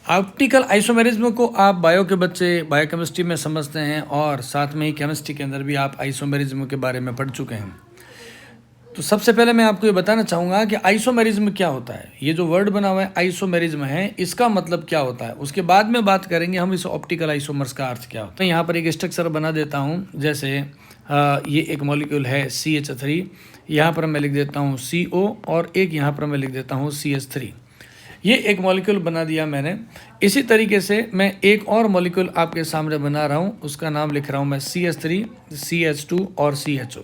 Optical isomerism को आप bio के बच्चे बायोकेमिस्ट्री में समझते हैं और साथ में ही केमिस्ट्री के अंदर भी आप आइसोमेरिज्म के बारे में पढ़ चुके हैं। तो सबसे पहले मैं आपको ये बताना चाहूँगा कि आइसोमेरिज्म क्या होता है। ये जो वर्ड बना हुआ है आइसोमेरिज्म है, इसका मतलब क्या होता है, उसके बाद में बात करेंगे हम इस ऑप्टिकल आइसोमर्स का अर्थ क्या होता है। मैं यहाँ पर एक स्ट्रक्चर बना देता हूँ, जैसे ये एक मॉलिक्यूल है CH3, यहाँ पर मैं लिख देता हूँ CO और एक यहाँ पर मैं लिख देता हूँ CH3। ये एक मॉलिक्यूल बना दिया मैंने। इसी तरीके से मैं एक और मॉलिक्यूल आपके सामने बना रहा हूँ, उसका नाम लिख रहा हूँ मैं CH3, CH2 और CHO।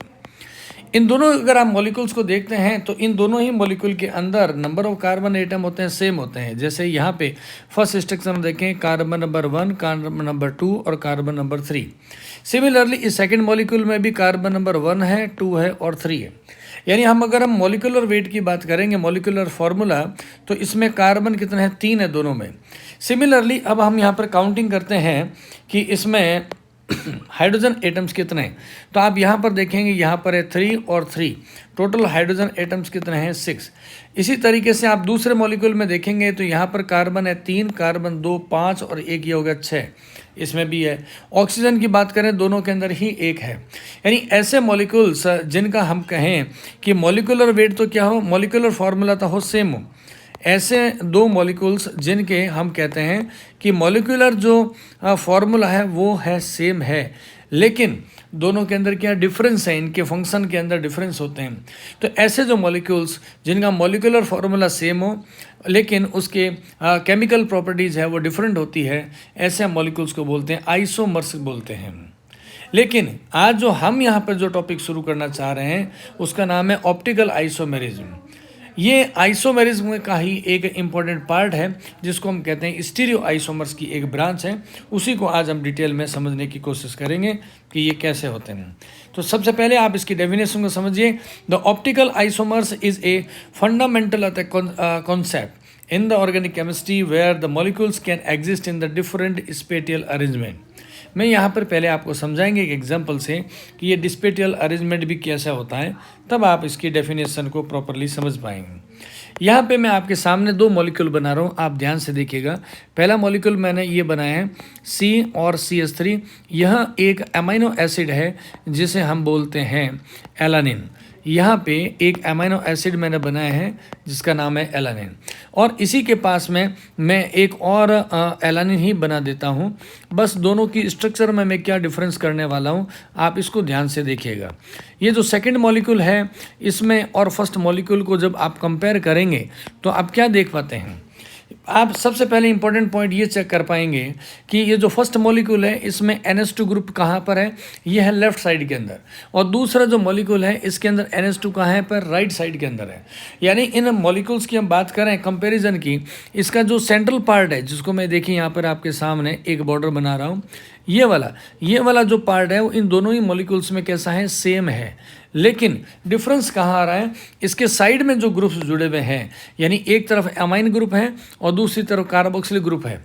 इन दोनों अगर आप मॉलिक्यूल्स को देखते हैं तो इन दोनों ही मॉलिक्यूल के अंदर नंबर ऑफ कार्बन एटम होते हैं सेम होते हैं। जैसे यहाँ पे फर्स्ट स्ट्रक्चर में देखें, कार्बन नंबर 1, कार्बन नंबर 2 और कार्बन नंबर 3। सिमिलरली इस सेकंड मॉलिक्यूल में भी कार्बन नंबर 1 है, 2 है और 3 है। यानी अगर हम मॉलिक्यूलर वेट की बात करेंगे, मॉलिक्यूलर फार्मूला, तो इसमें कार्बन कितने हैं, 3 है दोनों में। सिमिलरली अब हम यहाँ पर काउंटिंग करते हैं कि इसमें हाइड्रोजन एटम्स कितने हैं, तो आप यहाँ पर देखेंगे, यहाँ पर है 3 और 3, टोटल हाइड्रोजन एटम्स कितने हैं, 6। इसी तरीके से आप दूसरे मॉलिक्यूल में देखेंगे तो यहाँ पर कार्बन है 3, कार्बन 2, 5 और एक ये हो गया 6, इसमें भी है। ऑक्सीजन की बात करें, दोनों के अंदर ही एक है। यानी ऐसे मॉलिक्यूल्स जिनका हम कहें कि मॉलिक्यूलर वेट तो क्या हो, मॉलिक्यूलर फार्मूला तो हो सेम हो, ऐसे दो मॉलिक्यूल्स जिनके हम कहते हैं कि मॉलिक्यूलर जो फार्मूला है वो है सेम है, लेकिन दोनों के अंदर क्या डिफरेंस है, इनके फंक्शन के अंदर डिफरेंस होते हैं। तो ऐसे जो मॉलिक्यूल्स जिनका मॉलिक्यूलर फार्मूला सेम हो लेकिन उसके केमिकल प्रॉपर्टीज़ है वो डिफरेंट होती है, ऐसे मॉलिक्यूल्स को बोलते हैं आइसोमर्स बोलते हैं। लेकिन आज जो हम यहाँ पर जो टॉपिक शुरू करना चाह रहे हैं उसका नाम है ऑप्टिकल आइसोमेरिज्म। ये आइसोमेरिज्म का ही एक इम्पॉर्टेंट पार्ट है जिसको हम कहते हैं स्टीरियो आइसोमर्स की एक ब्रांच है। उसी को आज हम डिटेल में समझने की कोशिश करेंगे कि ये कैसे होते हैं। तो सबसे पहले आप इसकी डेफिनेशन को समझिए। The optical isomers is a fundamental concept in the organic chemistry where the molecules can exist in the different spatial arrangement. मैं यहाँ पर पहले आपको समझाएंगे एक एग्जांपल से कि ये डिस्पेटियल अरेंजमेंट भी कैसा होता है, तब आप इसकी डेफिनेशन को प्रॉपरली समझ पाएंगे। यहाँ पे मैं आपके सामने दो मॉलिक्यूल बना रहा हूँ, आप ध्यान से देखिएगा। पहला मॉलिक्यूल मैंने ये बनाया है C और CH3। यह एक अमीनो एसिड है जिसे हम बोलते हैं एलानिन। यहाँ पे एक अमीनो एसिड मैंने बनाया है जिसका नाम है एलानिन, और इसी के पास में मैं एक और एलानिन ही बना देता हूँ। बस दोनों की स्ट्रक्चर में मैं क्या डिफरेंस करने वाला हूँ आप इसको ध्यान से देखिएगा। ये जो सेकंड मॉलिक्यूल है इसमें और फर्स्ट मॉलिक्यूल को जब आप कंपेयर करेंगे तो आप क्या देख पाते हैं, आप सबसे पहले इंपॉर्टेंट पॉइंट ये चेक कर पाएंगे कि ये जो फर्स्ट मॉलिक्यूल है इसमें NH2 ग्रुप कहाँ पर है, ये है लेफ्ट साइड के अंदर, और दूसरा जो मॉलिक्यूल है इसके अंदर NH2 कहाँ है, पर राइट साइड के अंदर है। यानी इन मॉलिक्यूल्स की हम बात करें कंपैरिजन की, इसका जो सेंट्रल पार्ट है जिसको मैं देखिए यहाँ पर आपके सामने एक बॉर्डर बना रहा हूँ, ये वाला जो पार्ट है वो इन दोनों ही मॉलिक्यूल्स में कैसा है, सेम है। लेकिन डिफरेंस कहाँ आ रहा है, इसके साइड में जो ग्रुप्स जुड़े हुए हैं, यानी एक तरफ अमाइन ग्रुप है और दूसरी तरफ कार्बोक्सिलिक ग्रुप है।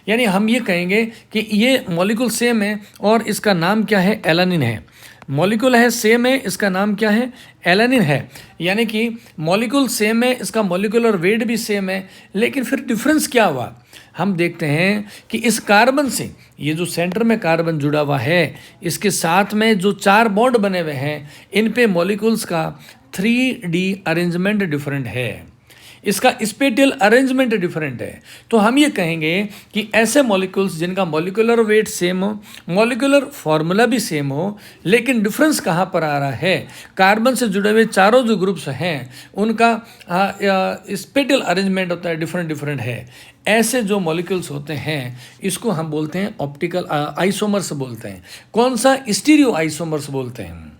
यानी हम ये कहेंगे कि ये मॉलिक्यूल सेम है और इसका नाम क्या है, एलानिन है। मॉलिक्यूल है सेम है, इसका नाम क्या है, एलानिन है। यानी कि मॉलिक्यूल सेम है, इसका मॉलिक्यूलर वेट भी सेम है, लेकिन फिर डिफरेंस क्या हुआ, हम देखते हैं कि इस कार्बन से, ये जो सेंटर में कार्बन जुड़ा हुआ है, इसके साथ में जो 4 बॉन्ड बने हुए हैं, इन पे मॉलिक्यूल्स का 3D अरेंजमेंट डिफरेंट है, इसका स्पेटियल अरेंजमेंट डिफरेंट है। तो हम ये कहेंगे कि ऐसे मॉलिक्यूल्स जिनका मॉलिक्यूलर वेट सेम हो, मॉलिक्यूलर फार्मूला भी सेम हो, लेकिन डिफरेंस कहाँ पर आ रहा है, कार्बन से जुड़े हुए चारों जो ग्रुप्स हैं उनका स्पेटियल अरेंजमेंट होता है, डिफरेंट है। ऐसे जो मॉलिक्यूल्स होते हैं इसको हम बोलते हैं ऑप्टिकल आइसोमर्स बोलते हैं। कौन सा, स्टीरियो आइसोमर्स बोलते हैं।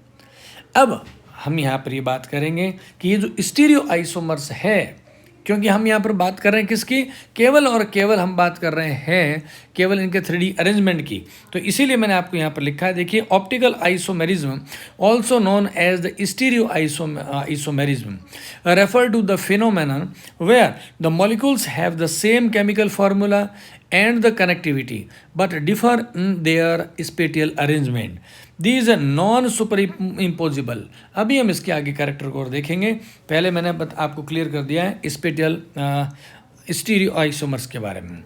अब हम यहाँ पर ये बात करेंगे कि ये जो स्टीरियो आइसोमर्स है, क्योंकि हम यहाँ पर बात कर रहे हैं किसकी, केवल और केवल हम बात कर रहे हैं केवल इनके 3D अरेंजमेंट की, तो इसीलिए मैंने आपको यहाँ पर लिखा है, देखिए optical isomerism also known as the stereo isomerism refer to the phenomenon where the molecules have the same chemical formula and the connectivity but differ in their spatial arrangement. These are non-superimposable. अभी हम इसके आगे character को और देखेंगे। पहले मैंने आपको क्लियर कर दिया है स्पेटियल स्टीरियो आइसोमर्स के बारे में।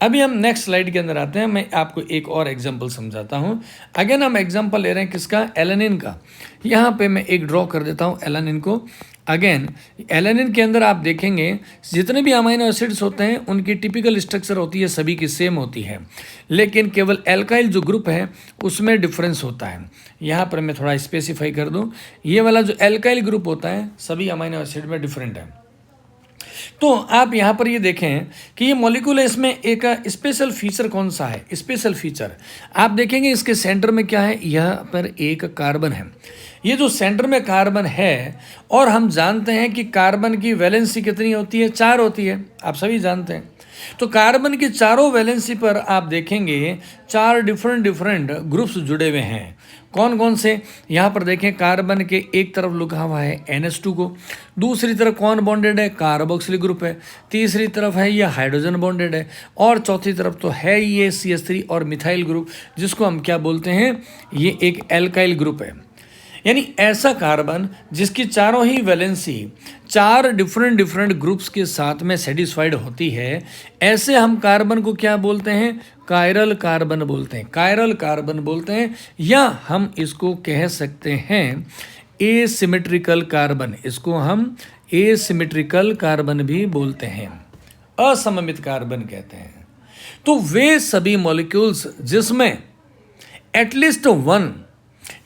अभी हम नेक्स्ट स्लाइड के अंदर आते हैं, मैं आपको एक और एग्जांपल समझाता हूँ। अगेन हम एग्जांपल ले रहे हैं किसका, एलानिन का। यहाँ पे मैं एक ड्रॉ कर देता हूँ एलानिन को। अगेन एलानिन के अंदर आप देखेंगे जितने भी अमीनो एसिड्स होते हैं उनकी टिपिकल स्ट्रक्चर होती है, सभी की सेम होती है, लेकिन केवल एल्काइल जो ग्रुप है उसमें डिफरेंस होता है। यहाँ पर मैं थोड़ा स्पेसिफाई कर दूँ, ये वाला जो एल्काइल ग्रुप होता है सभी अमीनो एसिड में डिफरेंट है। तो आप यहाँ पर ये देखें कि ये मॉलिक्यूल है, इसमें एक स्पेशल फीचर कौन सा है, स्पेशल फीचर आप देखेंगे इसके सेंटर में क्या है, यहाँ पर एक कार्बन है। ये जो सेंटर में कार्बन है, और हम जानते हैं कि कार्बन की वैलेंसी कितनी होती है, 4 होती है, आप सभी जानते हैं। तो कार्बन की चारों वैलेंसी पर आप देखेंगे 4 डिफरेंट ग्रुप्स जुड़े हुए हैं। कौन कौन से, यहाँ पर देखें कार्बन के एक तरफ लिखा हुआ है NH2 को, दूसरी तरफ कौन बॉन्डेड है, कार्बोक्सिल ग्रुप है, तीसरी तरफ है ये हाइड्रोजन बॉन्डेड है, और चौथी तरफ तो है ये CH3 और मिथाइल ग्रुप, जिसको हम क्या बोलते हैं, ये एक एल्काइल ग्रुप है। यानी ऐसा कार्बन जिसकी चारों ही वैलेंसी 4 डिफरेंट ग्रुप्स के साथ में सेटिस्फाइड होती है, ऐसे हम कार्बन को क्या बोलते हैं, कायरल कार्बन बोलते हैं, कायरल कार्बन बोलते हैं, या हम इसको कह सकते हैं एसिमेट्रिकल कार्बन, इसको हम एसिमेट्रिकल कार्बन भी बोलते हैं, असममित कार्बन कहते हैं। तो वे सभी मॉलिक्यूल्स जिसमें एटलीस्ट 1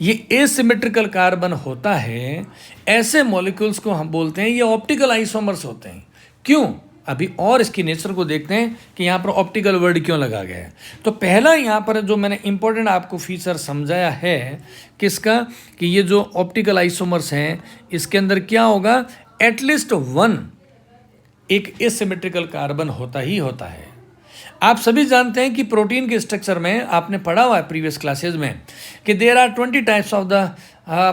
ये एसिमेट्रिकल कार्बन होता है, ऐसे मॉलिक्यूल्स को हम बोलते हैं ये ऑप्टिकल आइसोमर्स होते हैं। क्यों, अभी और इसकी नेचर को देखते हैं कि यहाँ पर ऑप्टिकल वर्ड क्यों लगा गया है। तो पहला यहाँ पर जो मैंने इंपॉर्टेंट आपको फीचर समझाया है किसका, कि ये जो ऑप्टिकल आइसोमर्स हैं इसके अंदर क्या होगा, एटलीस्ट 1 एक एसिमेट्रिकल कार्बन होता ही होता है। आप सभी जानते हैं कि प्रोटीन के स्ट्रक्चर में आपने पढ़ा हुआ है प्रीवियस क्लासेज में कि there are 20 types of the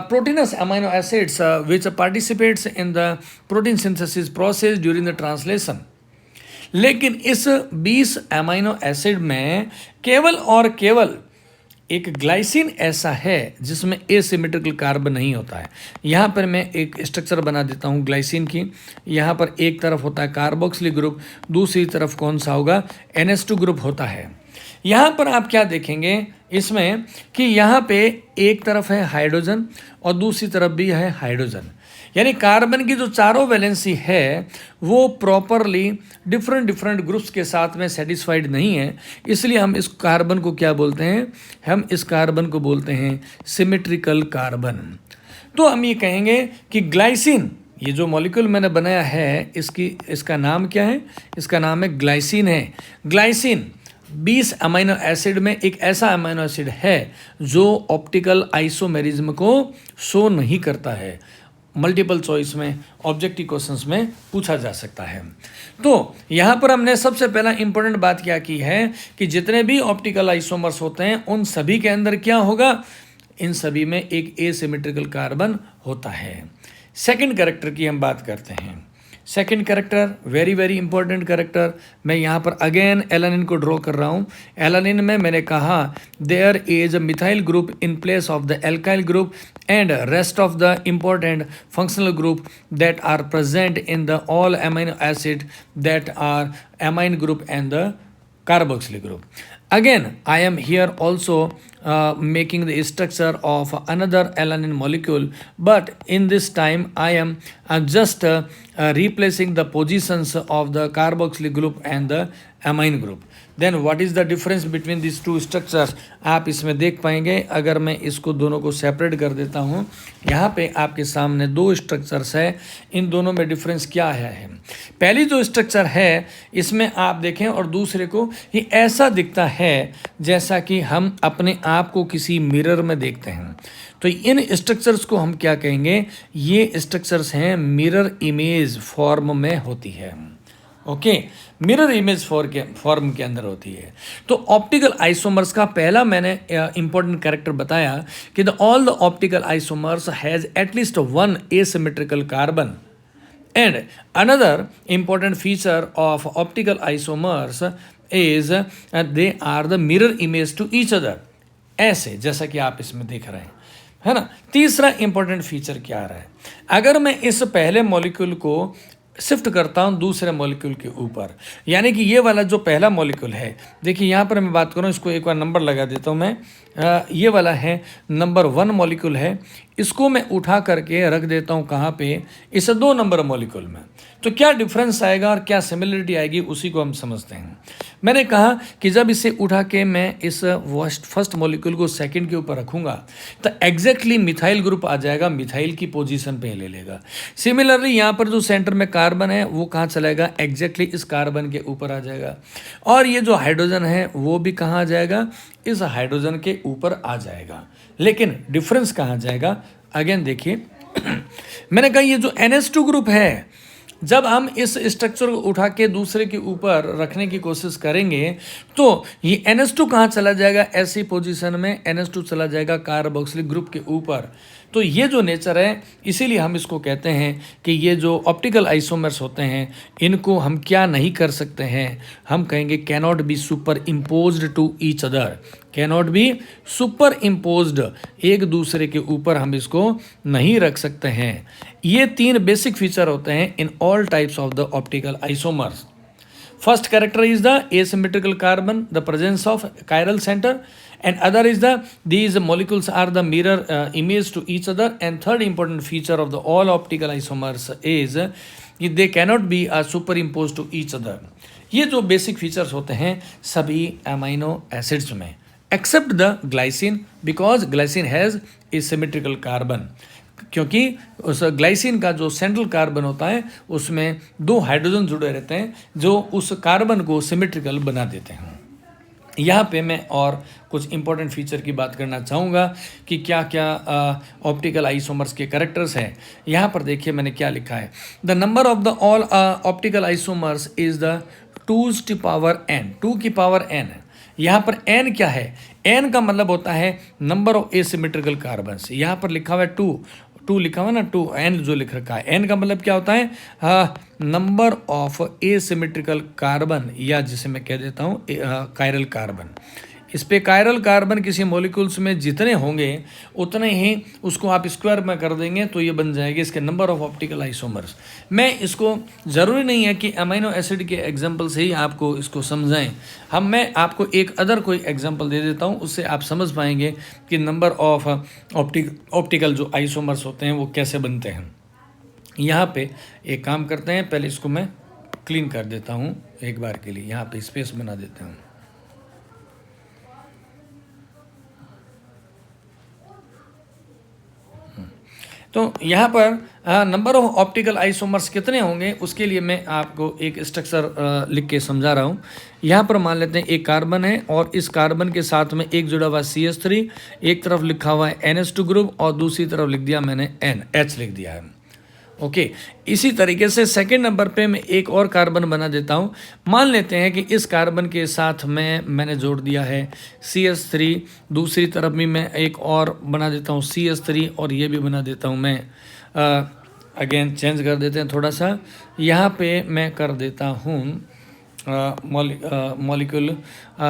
proteins amino acids which participates in the protein synthesis process during the translation. लेकिन इस 20 अमीनो एसिड में केवल और केवल एक ग्लाइसिन ऐसा है जिसमें एसिमेट्रिकल कार्बन नहीं होता है। यहाँ पर मैं एक स्ट्रक्चर बना देता हूँ ग्लाइसिन की। यहाँ पर एक तरफ होता है कार्बोक्सिल ग्रुप, दूसरी तरफ कौन सा होगा, NH2 ग्रुप होता है। यहाँ पर आप क्या देखेंगे इसमें कि यहाँ पे एक तरफ है हाइड्रोजन और दूसरी तरफ भी है हाइड्रोजन, यानी कार्बन की जो चारों वैलेंसी है वो प्रॉपरली डिफरेंट ग्रुप्स के साथ में सेटिस्फाइड नहीं है। इसलिए हम इस कार्बन को क्या बोलते हैं, हम इस कार्बन को बोलते हैं सिमेट्रिकल कार्बन। तो हम ये कहेंगे कि ग्लाइसिन, ये जो मॉलिक्यूल मैंने बनाया है इसका नाम क्या है, इसका नाम है ग्लाइसिन है। ग्लाइसिन 20 अमीनो एसिड में एक ऐसा अमीनो एसिड है जो ऑप्टिकल आइसोमेरिज्म को शो नहीं करता है। मल्टीपल चॉइस में ऑब्जेक्टिव क्वेश्चंस में पूछा जा सकता है। तो यहाँ पर हमने सबसे पहला इंपॉर्टेंट बात क्या की है कि जितने भी ऑप्टिकल आइसोमर्स होते हैं उन सभी के अंदर क्या होगा, इन सभी में एक एसिमेट्रिकल कार्बन होता है। सेकंड कैरेक्टर की हम बात करते हैं। Second character very important character, मैं यहाँ पर अगेन एलानिन को ड्रॉ कर रहा हूँ। एलानिन में मैंने कहा there is a methyl group in place of the alkyl group and rest of the important functional group that are present in the all amino acid that are amine group and the carboxyl group. Again, I am here also making the structure of another alanine molecule, but in this time I am just replacing the positions of the carboxyl group and the amine group. Then what is the difference between these two structures? आप इसमें देख पाएंगे अगर मैं इसको दोनों को separate कर देता हूँ। यहाँ पे आपके सामने 2 स्ट्रक्चर्स है, इन दोनों में डिफरेंस क्या है। पहली जो स्ट्रक्चर है इसमें आप देखें और दूसरे को ये ऐसा दिखता है जैसा कि हम अपने आप को किसी मिरर में देखते हैं। तो इन स्ट्रक्चर्स को हम क्या कहेंगे, ये स्ट्रक्चर्स हैं मिरर इमेज फॉर्म में होती है। ओके, मिरर इमेज फॉर्म के अंदर होती है। तो ऑप्टिकल आइसोमर्स का पहला मैंने इंपॉर्टेंट कैरेक्टर बताया कि all the optical isomers has at least 1 asymmetrical carbon and another important feature of optical isomers is they are the mirror image to each other, ऐसे जैसा कि आप इसमें देख रहे हैं, है ना। तीसरा इंपॉर्टेंट फीचर क्या आ रहा है, अगर मैं इस पहले मॉलिक्यूल को शिफ्ट करता हूँ दूसरे मॉलिक्यूल के ऊपर। यानी कि ये वाला जो पहला मॉलिक्यूल है, देखिए यहाँ पर मैं बात करूँ, इसको एक बार नंबर लगा देता हूँ मैं। ये वाला है नंबर 1 मॉलिक्यूल है, इसको मैं उठा करके रख देता हूँ कहाँ पे, इस 2 नंबर मॉलिक्यूल में। तो क्या डिफरेंस आएगा और क्या सिमिलरिटी आएगी उसी को हम समझते हैं। मैंने कहा कि जब इसे उठा के मैं इस फर्स्ट मॉलिक्यूल को सेकंड के ऊपर रखूंगा तो एग्जैक्टली मिथाइल ग्रुप आ जाएगा, मिथाइल की पोजीशन पे ले लेगा। सिमिलरली यहाँ पर जो सेंटर में कार्बन है वो कहाँ चलेगा, एग्जैक्टली इस कार्बन के ऊपर आ जाएगा। और ये जो हाइड्रोजन है वो भी कहाँ आ जाएगा, इस हाइड्रोजन के ऊपर आ जाएगा। लेकिन डिफरेंस कहाँ जाएगा, अगेन देखिए मैंने कहा ये जो NH2 ग्रुप है, जब हम इस स्ट्रक्चर को उठा के दूसरे के ऊपर रखने की कोशिश करेंगे तो ये NH2 कहाँ चला जाएगा, ऐसी पोजीशन में NH2 चला जाएगा कार्बोक्सिलिक ग्रुप के ऊपर। तो ये जो नेचर है, इसीलिए हम इसको कहते हैं कि ये जो ऑप्टिकल आइसोमर्स होते हैं इनको हम क्या नहीं कर सकते हैं, हम कहेंगे cannot be superimposed to each other, cannot be superimposed, एक दूसरे के ऊपर हम इसको नहीं रख सकते हैं। ये 3 बेसिक फीचर होते हैं in all types of the optical isomers. First character is the asymmetrical carbon, the presence of chiral center, and other is these molecules are the mirror image to each other. And third important feature of the all optical isomers is they cannot be superimposed to each other. ये जो basic features होते हैं सभी amino acids में, except the glycine, because glycine has asymmetrical carbon, क्योंकि उस glycine का जो सेंट्रल कार्बन होता है उसमें 2 हाइड्रोजन जुड़े रहते हैं जो उस कार्बन को सिमेट्रिकल बना देते हैं। यहाँ पे मैं और कुछ इंपॉर्टेंट फीचर की बात करना चाहूँगा कि क्या क्या ऑप्टिकल आइसोमर्स के कैरेक्टर्स हैं। यहाँ पर देखिए मैंने क्या लिखा है, the number of the all optical isomers is the 2 power n, 2 की पावर n है। यहाँ पर n क्या है, n का मतलब होता है नंबर ऑफ एसिमेट्रिकल कार्बन। यहाँ पर लिखा हुआ है 2 लिखा हुआ ना, 2 n जो लिख रखा है, n का मतलब क्या होता है, नंबर ऑफ एसिमेट्रिकल कार्बन, या जिसे मैं कह देता हूँ कायरल कार्बन। इस पे कायरल कार्बन किसी मॉलिक्यूल्स में जितने होंगे उतने ही उसको आप स्क्वायर में कर देंगे तो ये बन जाएगी इसके नंबर ऑफ ऑप्टिकल आइसोमर्स। मैं इसको ज़रूरी नहीं है कि अमीनो एसिड के एग्जांपल से ही आपको इसको समझाएं, मैं आपको एक अदर कोई एग्जांपल दे देता हूँ, उससे आप समझ पाएंगे कि नंबर ऑफ ऑप्टिकल जो आइसोमर्स होते हैं वो कैसे बनते हैं। यहाँ पे एक काम करते हैं, पहले इसको मैं क्लीन कर देता हूँ एक बार के लिए, यहाँ पे स्पेस बना देता हूँ। तो यहाँ पर नंबर ऑफ ऑप्टिकल आइसोमर्स कितने होंगे उसके लिए मैं आपको एक स्ट्रक्चर लिख के समझा रहा हूँ। यहाँ पर मान लेते हैं एक कार्बन है और इस कार्बन के साथ में एक जुड़ा हुआ CH3, एक तरफ लिखा हुआ है NH2 ग्रुप और दूसरी तरफ लिख दिया मैंने NH लिख दिया है। ओके, इसी तरीके से सेकंड नंबर पे मैं एक और कार्बन बना देता हूँ। मान लेते हैं कि इस कार्बन के साथ मैंने जोड़ दिया है CH3, दूसरी तरफ भी मैं एक और बना देता हूँ CH3 और ये भी बना देता हूँ मैं, अगेन चेंज कर देते हैं थोड़ा सा, यहाँ पे मैं कर देता हूँ मॉलिक्यूल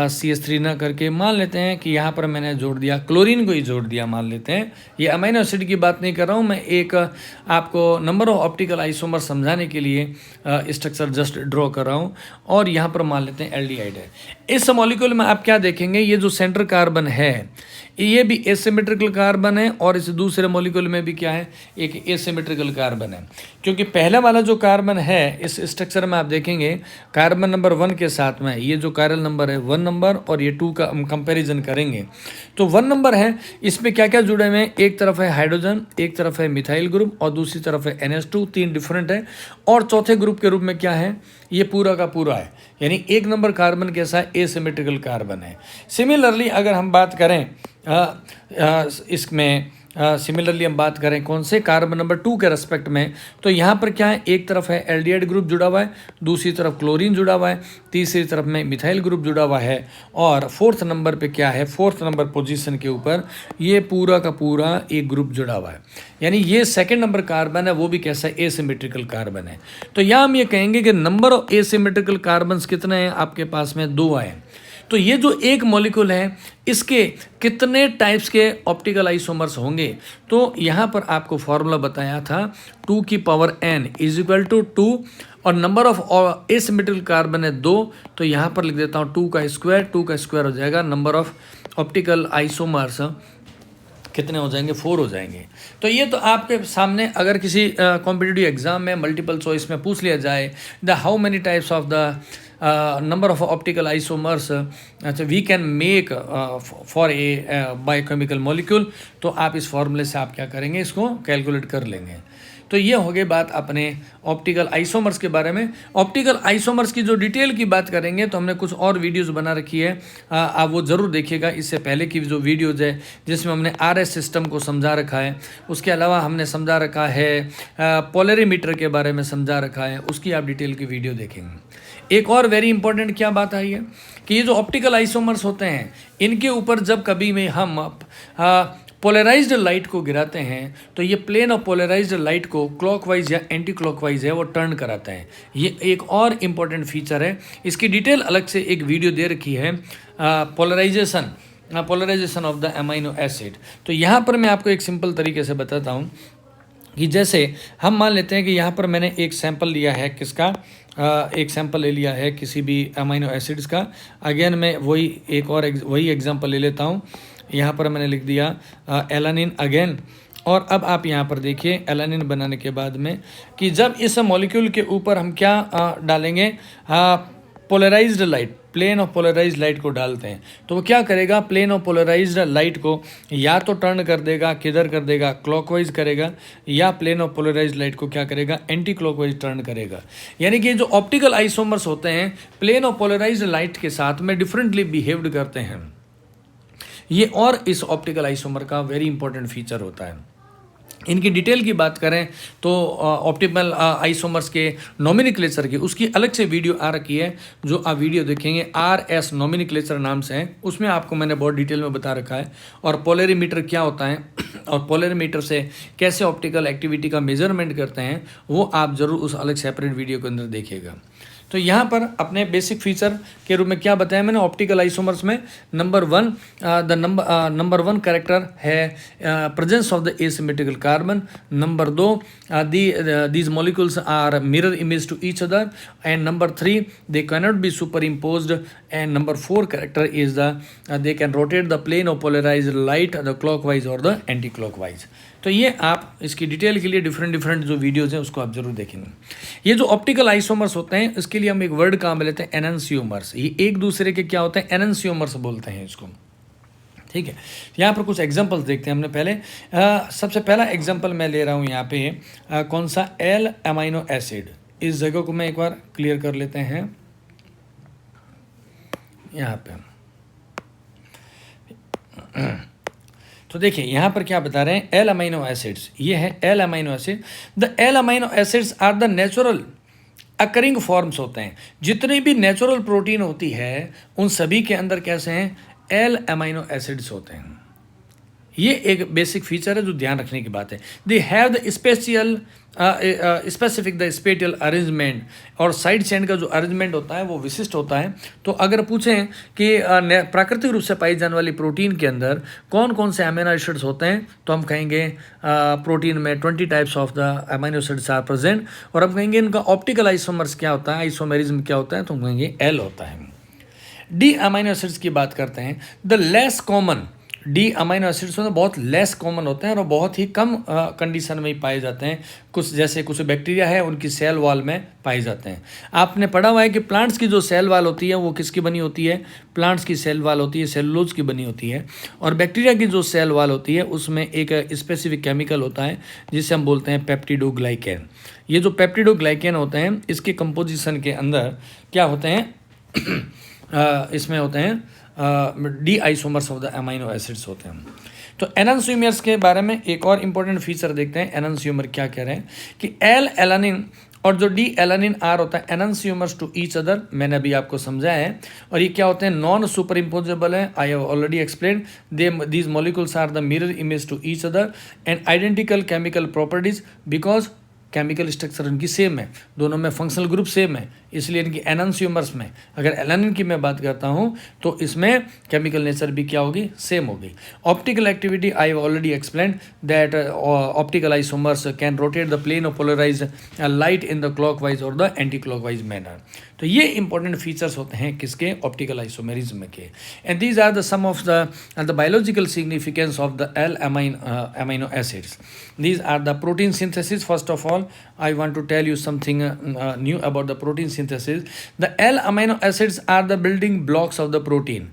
CH3 ना करके मान लेते हैं कि यहाँ पर मैंने जोड़ दिया क्लोरीन को ही जोड़ दिया, मान लेते हैं। ये अमीनो एसिड की बात नहीं कर रहा हूँ मैं, एक आपको नंबर ऑफ ऑप्टिकल आइसोमर समझाने के लिए स्ट्रक्चर जस्ट ड्रॉ कर रहा हूँ। और यहाँ पर मान लेते हैं एल्डिहाइड है। इस मॉलिक्यूल में आप क्या देखेंगे, ये जो सेंटर कार्बन है ये भी एसिमेट्रिकल कार्बन है और इस दूसरे मॉलिक्यूल में भी क्या है, एक एसिमेट्रिकल कार्बन है। क्योंकि पहला वाला जो कार्बन है इस स्ट्रक्चर में आप देखेंगे कार्बन नंबर 1 के साथ में ये जो कायरल नंबर है 1 नंबर और ये 2 का हम कंपेरिजन करेंगे तो 1 नंबर है, इसमें क्या क्या जुड़े हुए हैं, एक तरफ है हाइड्रोजन, एक तरफ है मिथाइल ग्रुप और दूसरी तरफ है NH2, 3 डिफरेंट है। और चौथे ग्रुप के रूप में क्या है, ये पूरा का पूरा है, यानी 1 नंबर कार्बन कैसा है, एसिमेट्रिकल कार्बन है। सिमिलरली अगर हम बात करें इसमें सिमिलरली हम बात करें कौन से कार्बन नंबर 2 के रेस्पेक्ट में, तो यहाँ पर क्या है, एक तरफ है एल्डिहाइड ग्रुप जुड़ा हुआ है, दूसरी तरफ क्लोरीन जुड़ा हुआ है, तीसरी तरफ में मिथाइल ग्रुप जुड़ा हुआ है और 4th नंबर पे क्या है, 4th नंबर पोजीशन के ऊपर ये पूरा का पूरा एक ग्रुप जुड़ा हुआ है। यानी ये 2nd नंबर कार्बन है वो भी कैसा है, एसिमेट्रिकल कार्बन है। तो यहाँ हम ये कहेंगे कि नंबर ऑफ एसिमेट्रिकल कार्बन्स कितने हैं आपके पास में, 2 आए। तो ये जो एक मॉलिक्यूल है इसके कितने टाइप्स के ऑप्टिकल आइसोमर्स होंगे, तो यहाँ पर आपको फॉर्मूला बताया था 2 की power n is equal to 2 और नंबर ऑफ एसिमेट्रिकल कार्बन है 2, तो यहाँ पर लिख देता हूँ 2 का स्क्वायर हो जाएगा, नंबर ऑफ ऑप्टिकल आइसोमर्स कितने हो जाएंगे, 4 हो जाएंगे। तो ये तो आपके सामने अगर किसी कॉम्पिटिटिव एग्जाम में मल्टीपल चॉइस में पूछ लिया जाए the how many types of the number of optical isomers we can make for a biochemical molecule, तो आप इस फॉर्मूले से आप क्या करेंगे, इसको कैलकुलेट कर लेंगे। तो ये हो गई बात अपने ऑप्टिकल आइसोमर्स के बारे में। ऑप्टिकल आइसोमर्स की जो डिटेल की बात करेंगे तो हमने कुछ और वीडियोस बना रखी है, आप वो ज़रूर देखिएगा। इससे पहले की जो वीडियोज है जिसमें हमने RS सिस्टम को समझा रखा है, उसके अलावा हमने समझा रखा है पोलरीमीटर के बारे में समझा रखा है, उसकी आप डिटेल की वीडियो देखेंगे। एक और वेरी इंपॉर्टेंट क्या बात आई है कि ये जो ऑप्टिकल आइसोमर्स होते हैं इनके ऊपर जब कभी में हम पोलराइज्ड लाइट को गिराते हैं तो ये प्लेन ऑफ पोलराइज्ड लाइट को क्लॉकवाइज या एंटी क्लॉकवाइज है वो टर्न कराते हैं। ये एक और इम्पॉर्टेंट फीचर है, इसकी डिटेल अलग से एक वीडियो दे रखी है polarization of the amino acid. तो यहाँ पर मैं आपको एक सिंपल तरीके से बताता हूँ कि जैसे हम मान लेते हैं कि यहाँ पर मैंने एक सैंपल लिया है, किसका, एक सैंपल ले लिया है किसी भी अमीनो एसिड्स का। अगेन मैं वही एग्जांपल ले लेता हूँ। यहाँ पर मैंने लिख दिया एलानिन अगेन, और अब आप यहाँ पर देखिए एलानिन बनाने के बाद में कि जब इस मॉलिक्यूल के ऊपर हम क्या डालेंगे, polarized light, plane of polarized light को डालते हैं तो वो क्या करेगा, प्लेन ऑफ पोलराइज्ड लाइट को या तो टर्न कर देगा, किधर कर देगा, क्लॉकवाइज करेगा, या प्लेन ऑफ पोलराइज्ड लाइट को क्या करेगा, एंटी क्लॉकवाइज टर्न करेगा। यानी कि जो ऑप्टिकल आइसोमर्स होते हैं प्लेन ऑफ पोलराइज्ड लाइट के साथ में डिफरेंटली बिहेव्ड करते हैं। ये और इस ऑप्टिकल आइसोमर का वेरी इंपॉर्टेंट फीचर होता है। इनकी डिटेल की बात करें तो ऑप्टिकल आइसोमर्स के नोमेनक्लेचर की उसकी अलग से वीडियो आ रखी है, जो आप वीडियो देखेंगे RS नोमेनक्लेचर नाम से है, उसमें आपको मैंने बहुत डिटेल में बता रखा है। और पोलरीमीटर क्या होता है और पोलरीमीटर से कैसे ऑप्टिकल एक्टिविटी का मेजरमेंट करते हैं वो आप ज़रूर उस अलग सेपरेट वीडियो के अंदर देखिएगा। तो यहाँ पर अपने बेसिक फीचर के रूप में क्या बताया मैंने ऑप्टिकल आइसोमर्स में, नंबर 1 कैरेक्टर है presence of the asymmetrical carbon, number 2 these molecules are mirror image to each other, and number 3 they cannot be superimposed, and number 4 character is they can rotate the plane of polarized light the clockwise or the anti clockwise। तो ये आप इसकी detail के लिए different जो videos हैं उसको आप जरूर देखेंगे। ये जो ऑप्टिकल आइसोमर्स होते हैं इसके लिए हम एक वर्ड काम लेते हैं एनंसियोमर्स। ये एक दूसरे के क्या होते हैं, एनंसियोमर्स बोलते हैं इसको, ठीक है। यहाँ पर कुछ एग्जांपल्स देखते हैं हमने पहले। सबसे पहला एग्जांपल मैं ले रहा हूँ यहाँ पे कौन सा, एल अमीनो एसिड। इस जगह को मैं एक बार क्लियर कर लेते हैं यहाँ पे। तो देखिए यहाँ पर क्या बता रहे हैं, एल अमीनो एसिड्स, ये है L amino acid. The L amino acids are the natural occurring forms होते हैं। जितनी भी नेचुरल प्रोटीन होती है उन सभी के अंदर कैसे हैं, एल अमीनो एसिड्स होते हैं। ये एक बेसिक फीचर है जो ध्यान रखने की बात है। They have the specific the spatial arrangement, और साइड चेन का जो अरेंजमेंट होता है वो विशिष्ट होता है। तो अगर पूछें कि प्राकृतिक रूप से पाई जाने वाली प्रोटीन के अंदर कौन कौन से अमीनो एसिड्स होते हैं, तो हम कहेंगे प्रोटीन में 20 types of the amino acids are present. और हम कहेंगे इनका ऑप्टिकल आइसोमर्स क्या होता है, आइसोमेरिज्म क्या होता है, तो हम कहेंगे एल होता है। डी अमीनो एसिड्स की बात करते हैं। The less common D amino acids में बहुत लेस कॉमन होते हैं और बहुत ही कम कंडीशन में ही पाए जाते हैं। कुछ बैक्टीरिया है उनकी सेल वॉल में पाए जाते हैं। आपने पढ़ा हुआ है कि प्लांट्स की जो सेल वॉल होती है वो किसकी बनी होती है, प्लांट्स की सेल वॉल होती है सेलुलोज की बनी होती है। और बैक्टीरिया की जो सेल वॉल होती है उसमें एक स्पेसिफिक केमिकल होता है जिसे हम बोलते हैं पेप्टिडोग्लाइकेन। ये जो पेप्टिडोग्लाइकेन होते हैं इसके कंपोजिशन के अंदर क्या होते हैं, इसमें होते हैं D isomers of the amino acids होते हैं। तो एनंसियोमर्स के बारे में एक और इम्पोर्टेंट फीचर देखते हैं। एनंसियोमर क्या कह रहे हैं कि एल एलानिन और जो डी एलानिन आर होता है एनंसियोमर्स टू ईच अदर, मैंने अभी आपको समझाया है। और ये क्या होते हैं, नॉन सुपर इम्पोजेबल है। I have already explain these molecules are the mirror image to each other and identical chemical properties because chemical structure उनकी सेम है, दोनों में फंक्शनल ग्रुप सेम है, इसलिए इनकी एनंसियोमर्स में अगर एलानिन की मैं बात करता हूँ तो इसमें केमिकल नेचर भी क्या होगी, सेम होगी। Optical activity I already explain that optical isomers can rotate the plane और polarise light in the clockwise और द एंटी क्लॉकवाइज मैनर। तो ये इंपॉर्टेंट फीचर्स होते हैं किसके, ऑप्टिकल आइसोमेरिज्म के। And these are the some of the biological significance of the L amino acids. These are the protein synthesis. First of all, I want to tell you something new about the protein synthesis. The L amino acids are the building blocks of the protein.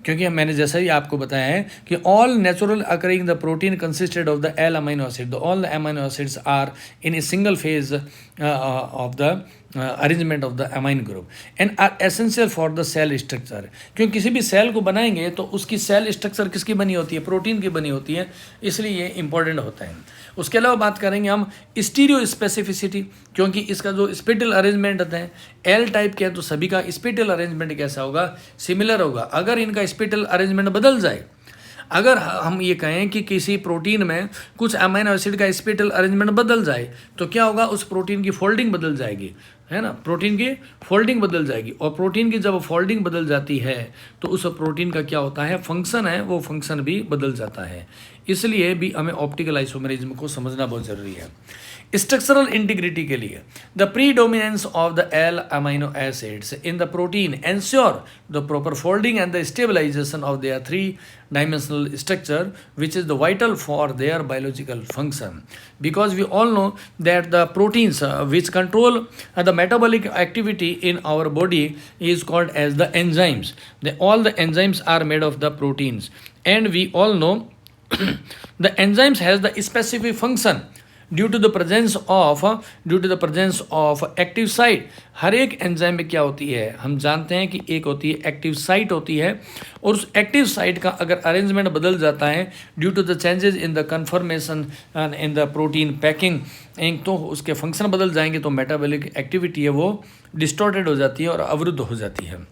क्योंकि मैंने जैसा ही आपको बताया है कि all natural occurring the protein consisted of the L amino acid, all the amino acids are in a single phase of the arrangement of the amine group and are essential for the cell structure. क्योंकि किसी भी cell को बनाएंगे तो उसकी cell structure किसकी बनी होती है, प्रोटीन की बनी होती है, इसलिए ये इंपॉर्टेंट होता है। उसके अलावा बात करेंगे हम स्टीरियो स्पेसिफिसिटी, क्योंकि इसका जो स्पेटल अरेंजमेंट होता है एल टाइप के हैं तो सभी का स्पेटल अरेंजमेंट कैसा होगा, सिमिलर होगा। अगर इनका स्पेटल अरेंजमेंट बदल जाए, अगर हम ये कहें कि किसी प्रोटीन में कुछ अमीनो एसिड का स्पेटल अरेंजमेंट बदल जाए तो क्या होगा, उस प्रोटीन की फोल्डिंग बदल जाएगी, है ना, प्रोटीन की फोल्डिंग बदल जाएगी। और प्रोटीन की जब फोल्डिंग बदल जाती है तो उस प्रोटीन का क्या होता है, फंक्शन है, वो फंक्शन भी बदल जाता है। इसलिए भी हमें ऑप्टिकल आइसोमेरिज्म को समझना बहुत ज़रूरी है। स्ट्रक्चरल इंटीग्रिटी के लिए the predominance of the L amino acids in the protein ensure the proper folding and the stabilization of their 3-dimensional structure, which is the vital for their biological function, because we all know that the proteins which control the metabolic activity in our body is called as the enzymes. All the enzymes are made of the proteins, and we all know the enzymes has the specific function due to the presence of active site। हर एक enzyme में क्या होती है, हम जानते हैं कि एक होती है एक्टिव साइट होती है, और उस एक्टिव साइट का अगर अरेंजमेंट बदल जाता है due to the changes in the conformation in the protein packing, तो उसके फंक्शन बदल जाएंगे तो मेटाबॉलिक एक्टिविटी है वो डिस्टॉर्टेड हो जाती है और अवरुद्ध हो जाती है।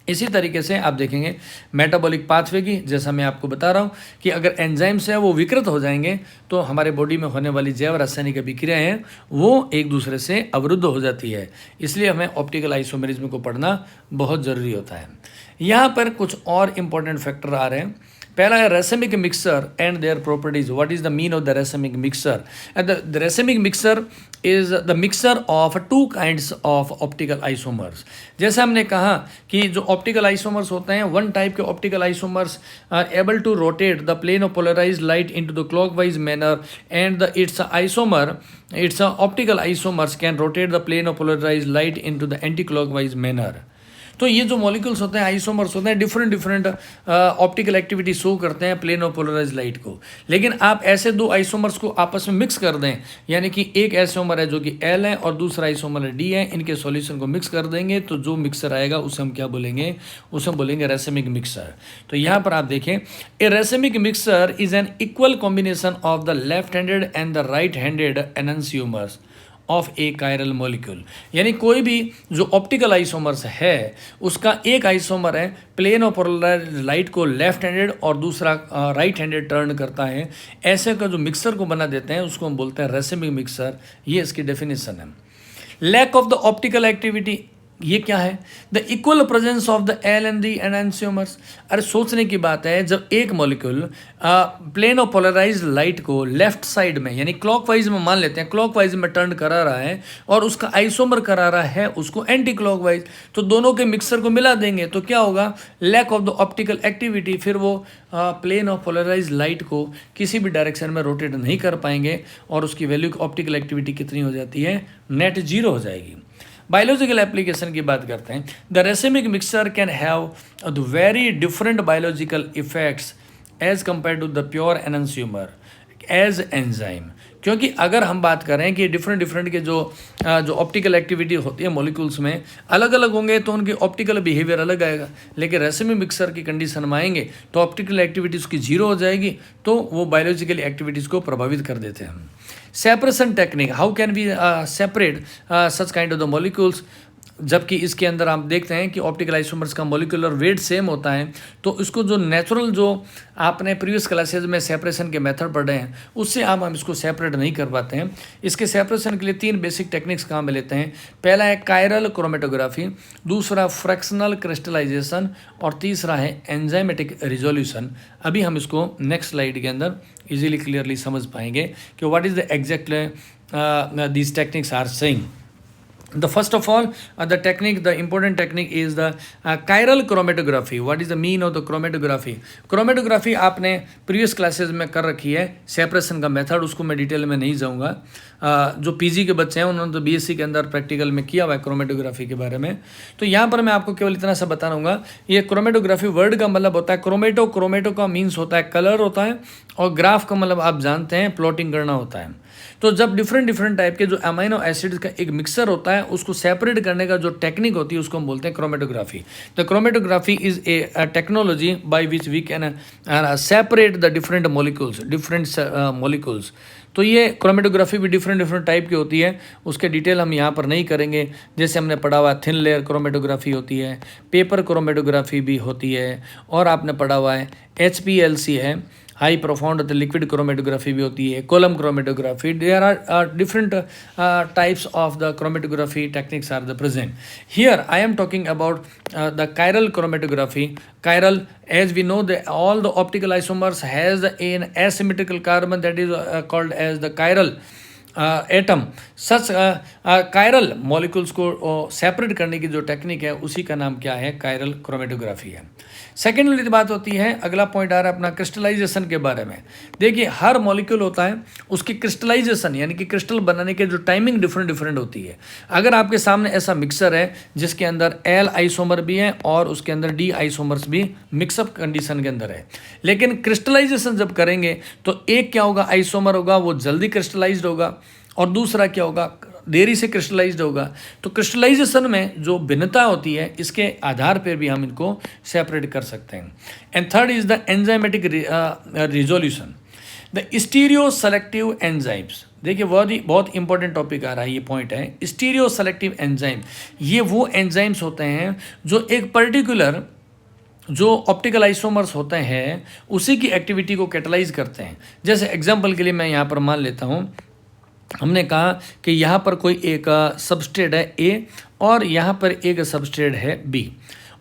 इसी तरीके से आप देखेंगे मेटाबॉलिक पाथवे की, जैसा मैं आपको बता रहा हूँ कि अगर एंजाइम्स हैं वो विकृत हो जाएंगे तो हमारे बॉडी में होने वाली जैव रासायनिक अभिक्रियाएँ हैं वो एक दूसरे से अवरुद्ध हो जाती है। इसलिए हमें ऑप्टिकल आइसोमेरिज्म को पढ़ना बहुत ज़रूरी होता है। यहाँ पर कुछ और इम्पोर्टेंट फैक्टर आ रहे हैं। पहला है racemic mixer and their properties. What is the mean of the racemic mixer? The racemic mixer is the mixer of 2 kinds of optical isomers. जैसे हमने कहा कि जो ऑप्टिकल आइसोमर्स होते हैं, वन टाइप के optical isomers are able to rotate the plane of polarize light into the clockwise manner and its optical isomers can rotate the plane of polarized light into the anti-clockwise manner। तो ये जो molecules होते हैं, isomers होते हैं, different optical activity show करते हैं plane of polarize light को। लेकिन आप ऐसे 2 आइसोमर्स को आपस में मिक्स कर दें, यानी कि एक आइसोमर है जो कि एल है और दूसरा आइसोमर है डी है, इनके सॉल्यूशन को मिक्स कर देंगे तो जो मिक्सर आएगा उसे हम क्या बोलेंगे, उसे हम बोलेंगे रेसेमिक मिक्सर। तो यहाँ पर आप देखें, a racemic mixer is an equal combination of the left handed and the right handed enantiomers of a chiral molecule. यानी कोई भी जो ऑप्टिकल आइसोमर्स है उसका एक आइसोमर है प्लेन ऑफ पोलराइज्ड लाइट को लेफ्ट हैंडेड और दूसरा राइट हैंडेड टर्न करता है, ऐसे का जो मिक्सर को बना देते हैं उसको हम बोलते हैं रेसेमिक मिक्सर। ये इसकी डेफिनेशन है। Lack of the optical activity, ये क्या है? The equal presence of the L and the enantiomers. अरे सोचने की बात है, जब एक molecule plane of polarized light को लेफ्ट साइड में यानी क्लॉकवाइज में, मान लेते हैं क्लॉकवाइज में टर्न करा रहा है और उसका आइसोमर करा रहा है उसको एंटी क्लॉकवाइज, तो दोनों के मिक्सर को मिला देंगे तो क्या होगा, lack of the optical activity. फिर वो प्लेन ऑफ पोलराइज्ड लाइट को किसी भी डायरेक्शन में रोटेट नहीं कर पाएंगे और उसकी वैल्यू ऑप्टिकल एक्टिविटी कितनी हो जाती है, नेट 0 हो जाएगी। बायोलॉजिकल एप्लीकेशन की बात करते हैं। The racemic mixture can have the very different biological effects as compare to the pure enantiomer as enzyme. क्योंकि अगर हम बात करें कि डिफरेंट के जो ऑप्टिकल एक्टिविटी होती है मॉलिक्यूल्स में अलग अलग होंगे तो उनकी ऑप्टिकल बिहेवियर अलग आएगा, लेकिन रेसेमिक मिक्सर की कंडीशन में आएंगे तो ऑप्टिकल एक्टिविटीज़ की 0 हो जाएगी, तो वो बायोलॉजिकल एक्टिविटीज़ को प्रभावित कर देते हैं। Separation technique, how can we separate such kind of the molecules? जबकि इसके अंदर आप देखते हैं कि ऑप्टिकल आइसोमर्स का मॉलिक्यूलर वेट सेम होता है, तो इसको जो नेचुरल जो आपने प्रीवियस क्लासेज में सेपरेशन के मेथड पढ़े हैं उससे हम इसको सेपरेट नहीं कर पाते हैं। इसके सेपरेशन के लिए 3 बेसिक टेक्निक्स काम में लेते हैं। पहला है कायरल क्रोमेटोग्राफी, दूसरा फ्रैक्शनल क्रिस्टलाइजेशन और तीसरा है एंजाइमेटिक रिजोल्यूशन। अभी हम इसको नेक्स्ट स्लाइड के अंदर इजीली क्लियरली समझ पाएंगे कि what is the exact these techniques are saying. The first of all, the important technique is the chiral chromatography. What is the mean of the chromatography? Chromatography आपने previous classes में कर रखी है, separation का method, उसको मैं detail में नहीं जाऊँगा। जो पीजी के बच्चे हैं उन्होंने तो बीएससी के अंदर प्रैक्टिकल में किया हुआ है क्रोमेटोग्राफी के बारे में। तो यहाँ पर मैं आपको केवल इतना सा बता दूँगा, ये क्रोमेटोग्राफी वर्ड का मतलब होता है क्रोमेटो का मीन्स होता है कलर होता है, और ग्राफ का मतलब आप जानते हैं प्लॉटिंग करना होता है। तो जब डिफरेंट टाइप के जो अमाइनो एसिड्स का एक मिक्सर होता है उसको सेपरेट करने का जो टेक्निक होती है उसको हम बोलते हैं chromatography. The chromatography is a technology by which we can separate the different molecules. तो ये क्रोमेटोग्राफी भी डिफरेंट टाइप की होती है, उसके डिटेल हम यहाँ पर नहीं करेंगे। जैसे हमने पढ़ा हुआ थिन लेयर क्रोमेटोग्राफी होती है, पेपर क्रोमेटोग्राफी भी होती है, और आपने पढ़ा हुआ है HPLC है, हाई प्रोफाउंड लिक्विड क्रोमेटोग्राफी भी होती है, column chromatography. There are different types of the chromatography techniques are the present here. I am talking about the chiral chromatography. Chiral, as we know, all the optical isomers has an asymmetrical carbon that is called as the chiral atom. Such chiral molecules को separate करने की जो technique है उसी का नाम क्या है, कायरल क्रोमेटोग्राफी है। सेकेंड वाली बात होती है, अगला पॉइंट आ रहा है अपना क्रिस्टलाइजेशन के बारे में। देखिए हर मॉलिक्यूल होता है, उसकी क्रिस्टलाइजेशन यानी कि क्रिस्टल बनाने के जो टाइमिंग डिफरेंट होती है। अगर आपके सामने ऐसा मिक्सर है जिसके अंदर L आइसोमर भी है और उसके अंदर D आइसोमर्स भी मिक्सअप कंडीशन के अंदर है, लेकिन क्रिस्टलाइजेशन जब करेंगे तो एक क्या होगा, आइसोमर होगा वो जल्दी क्रिस्टलाइज्ड होगा, और दूसरा क्या होगा, देरी से क्रिस्टलाइज्ड होगा। तो क्रिस्टलाइजेशन में जो भिन्नता होती है इसके आधार पर भी हम इनको सेपरेट कर सकते हैं। And third is the enzymatic resolution, the stereo selective enzymes. देखिए बहुत इंपॉर्टेंट टॉपिक आ रहा है, ये पॉइंट है स्टीरियो सेलेक्टिव एंजाइम। ये वो एंजाइम्स होते हैं जो एक पर्टिकुलर जो ऑप्टिकल आइसोमर्स होते हैं उसी की एक्टिविटी को कैटलाइज करते हैं। जैसे एग्जांपल के लिए मैं यहाँ पर मान लेता हूँ, हमने कहा कि यहाँ पर कोई एक सबस्ट्रेट है A और यहाँ पर एक सबस्ट्रेट है B,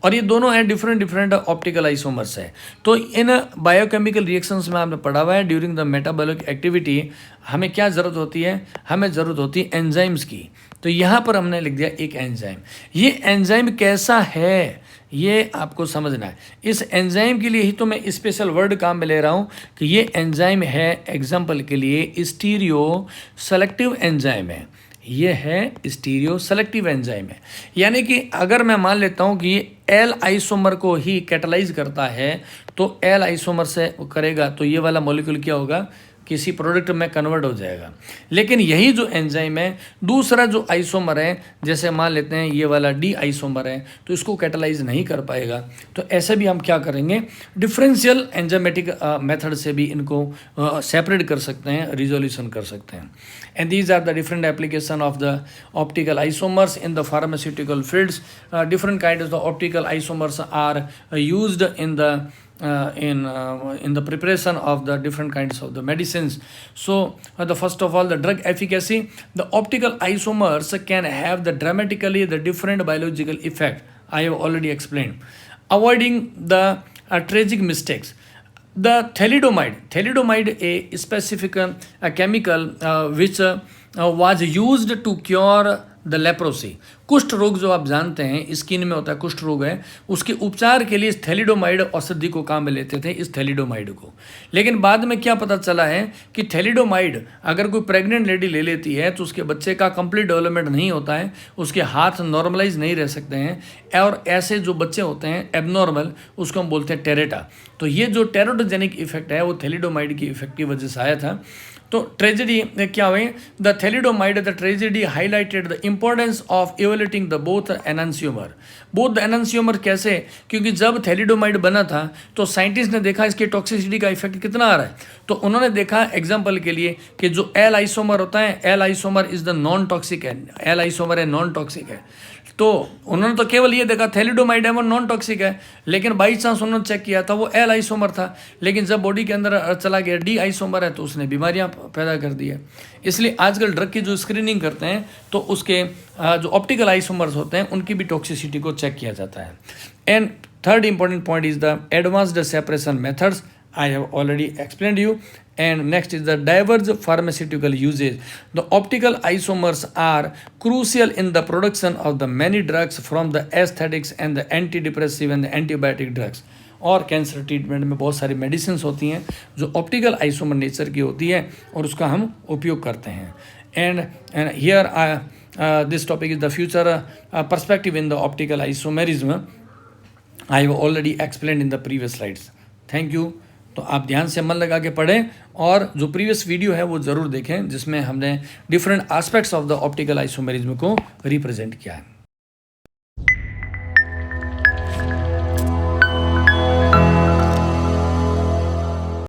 और ये दोनों हैं डिफरेंट ऑप्टिकल आइसोमर्स है। तो इन बायोकेमिकल रिएक्शंस में आपने पढ़ा हुआ है ड्यूरिंग द मेटाबॉलिक एक्टिविटी हमें क्या ज़रूरत होती है, हमें ज़रूरत होती है एंजाइम्स की। तो यहाँ पर हमने लिख दिया एक एंजाइम। ये एंजाइम कैसा है ये आपको समझना है। इस एंजाइम के लिए ही तो मैं स्पेशल वर्ड काम में ले रहा हूँ कि ये एंजाइम है, एग्जाम्पल के लिए स्टीरियो सेलेक्टिव एंजाइम है। ये है स्टीरियो सेलेक्टिव एंजाइम है, यानी कि अगर मैं मान लेता हूँ कि ये L आइसोमर को ही कैटलाइज करता है तो L आइसोमर से करेगा तो ये वाला मॉलिक्यूल क्या होगा, किसी प्रोडक्ट में कन्वर्ट हो जाएगा। लेकिन यही जो एंजाइम है दूसरा जो आइसोमर है, जैसे मान लेते हैं ये वाला D आइसोमर है, तो इसको कैटलाइज नहीं कर पाएगा। तो ऐसे भी हम क्या करेंगे, डिफरेंशियल एंजाइमेटिक मेथड से भी इनको सेपरेट कर सकते हैं, रिजोल्यूशन कर सकते हैं। And these are the different application of the optical isomers in the pharmaceutical fields. Different kind of the optical isomers are used in the preparation of the different kinds of the medicines. So the first of all, the drug efficacy, the optical isomers can have the dramatically the different biological effect. I have already explained. Avoiding the tragic mistakes. The thalidomide, a specific chemical which was used to cure the leprosy, कुष्ठ रोग जो आप जानते हैं skin में होता है, कुष्ठ रोग है, उसके उपचार के लिए इस थैलिडोमाइड औषधि को काम में लेते थे, इस थैलिडोमाइड को। लेकिन बाद में क्या पता चला है कि थैलिडोमाइड अगर कोई प्रेग्नेंट लेडी ले लेती है तो उसके बच्चे का कंप्लीट डेवलपमेंट नहीं होता है, उसके हाथ नॉर्मलाइज नहीं रह सकते हैं, और ऐसे जो बच्चे होते हैं एबनॉर्मल उसको हम बोलते हैं टेरेटा। तो ये जो टेरोटोजेनिक इफेक्ट है वो थैलिडोमाइड की इफेक्ट की वजह से आया था। तो ट्रेजेडी क्या हुई, the thalidomide the tragedy highlighted the importance of evaluating the both enantiomer. Both enantiomer कैसे, क्योंकि जब थैलिडोमाइड बना था तो साइंटिस्ट ने देखा इसके टॉक्सिसिटी का इफेक्ट कितना आ रहा है, तो उन्होंने देखा एग्जाम्पल के लिए कि जो एल आइसोमर होता है, L isomer is the non toxic है, एल आइसोमर है नॉन टॉक्सिक है, तो उन्होंने तो केवल ये देखा थैलिडोमाइड है वो नॉन टॉक्सिक है, लेकिन बाई चांस उन्होंने चेक किया था वो एल आइसोमर था, लेकिन जब बॉडी के अंदर चला गया डी आइसोमर है तो उसने बीमारियां पैदा कर दी है। इसलिए आजकल ड्रग की जो स्क्रीनिंग करते हैं तो उसके जो ऑप्टिकल आइसोमर्स होते हैं उनकी भी टॉक्सिसिटी को चेक किया जाता है। And third important point is the advanced separation methods, I have already explained you. And next is the diverse pharmaceutical usage. The optical isomers are crucial in the production of the many drugs from the aesthetics and the antidepressive and the antibiotic drugs. और cancer treatment में बहुत सारी medicine होती हैं जो optical isomer nature की होती है और उसका हम उपयोग करते हैं। And here this topic is the future perspective in the optical isomerism. I have already explained in the previous slides. Thank you. तो आप ध्यान से मन लगा के पढ़ें और जो प्रीवियस वीडियो है वो ज़रूर देखें जिसमें हमने different aspects of the optical isomerism को रिप्रेजेंट किया है।